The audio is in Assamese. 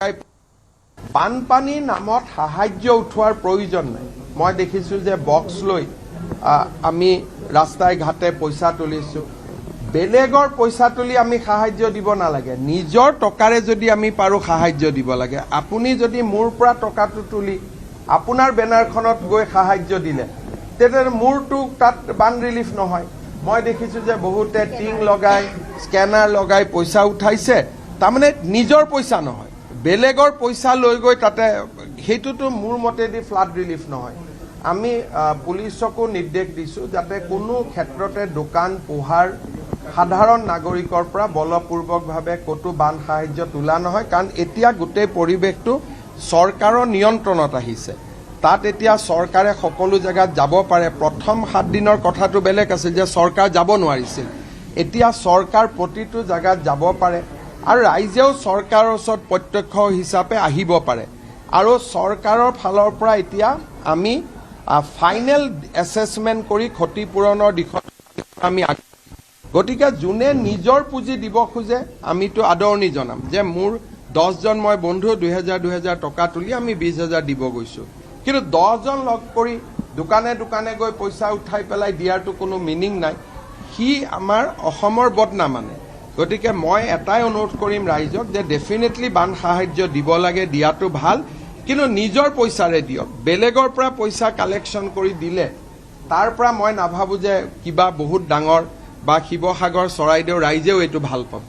বানপানীৰ নামত সাহায্য উঠোৱাৰ প্ৰয়োজন নাই। মই দেখিছোঁ যে বক্স লৈ আমি ৰাস্তাই ঘাটে পইচা তুলিছোঁ। বেলেগৰ পইচা তুলি আমি সাহায্য দিব নালাগে, নিজৰ টকাৰে যদি আমি পাৰোঁ সাহায্য দিব লাগে। আপুনি যদি মোৰ পৰা টকাটো তুলি আপোনাৰ বেনাৰখনত গৈ সাহায্য দিলে তেতিয়া মোৰটো তাত বান ৰিলিফ নহয়। মই দেখিছোঁ যে বহুতে টিং লগাই স্কেনাৰ লগাই পইচা উঠাইছে, তাৰমানে নিজৰ পইচা নহয়, বেলেগৰ পইচা লৈ গৈ তাতে, সেইটোতো মোৰ মতেদি ফ্লাড ৰিলিফ নহয়। আমি পুলিচকো নিৰ্দেশ দিছোঁ যাতে কোনো ক্ষেত্ৰতে দোকান পোহাৰ সাধাৰণ নাগৰিকৰ পৰা বলপূৰ্বকভাৱে ক'তো বান সাহায্য তোলা নহয়, কাৰণ এতিয়া গোটেই পৰিৱেশটো চৰকাৰৰ নিয়ন্ত্ৰণত আহিছে। তাত এতিয়া চৰকাৰে সকলো জেগাত যাব পাৰে। প্ৰথম 7 দিনৰ কথাটো বেলেগ আছিল যে চৰকাৰ যাব নোৱাৰিছিল, এতিয়া চৰকাৰ প্ৰতিটো জেগাত যাব পাৰে আৰু ৰাইজেও চৰকাৰৰ ওচৰত প্ৰত্যক্ষ হিচাপে আহিব পাৰে। আৰু চৰকাৰৰ ফালৰ পৰা এতিয়া আমি ফাইনেল এছেছমেণ্ট কৰি ক্ষতিপূৰণৰ দিশত আমি গতিকে যোনে নিজৰ পুঁজি দিব খোজে আমিতো আদৰণি জনাম যে মোৰ 10জন মই বন্ধু 2000 টকা তুলি আমি 20,000 দিব গৈছোঁ। কিন্তু 10জন লগ কৰি দোকানে দোকানে গৈ পইচা উঠাই পেলাই দিয়াৰটো কোনো মিনিং নাই, সি আমাৰ অসমৰ বদনাম মানে। গতিকে মই এটাই অনুৰোধ কৰিম ৰাইজক যে ডেফিনেটলি বান সাহায্য দিব লাগে, দিয়াটো ভাল, কিন্তু নিজৰ পইচাৰে দিয়ক। বেলেগৰ পৰা পইচা কালেকশ্যন কৰি দিলে তাৰ পৰা মই নাভাবোঁ যে কিবা বহুত ডাঙৰ বা শিৱসাগৰ চৰাইদেউ ৰাইজেও এইটো ভাল পাব।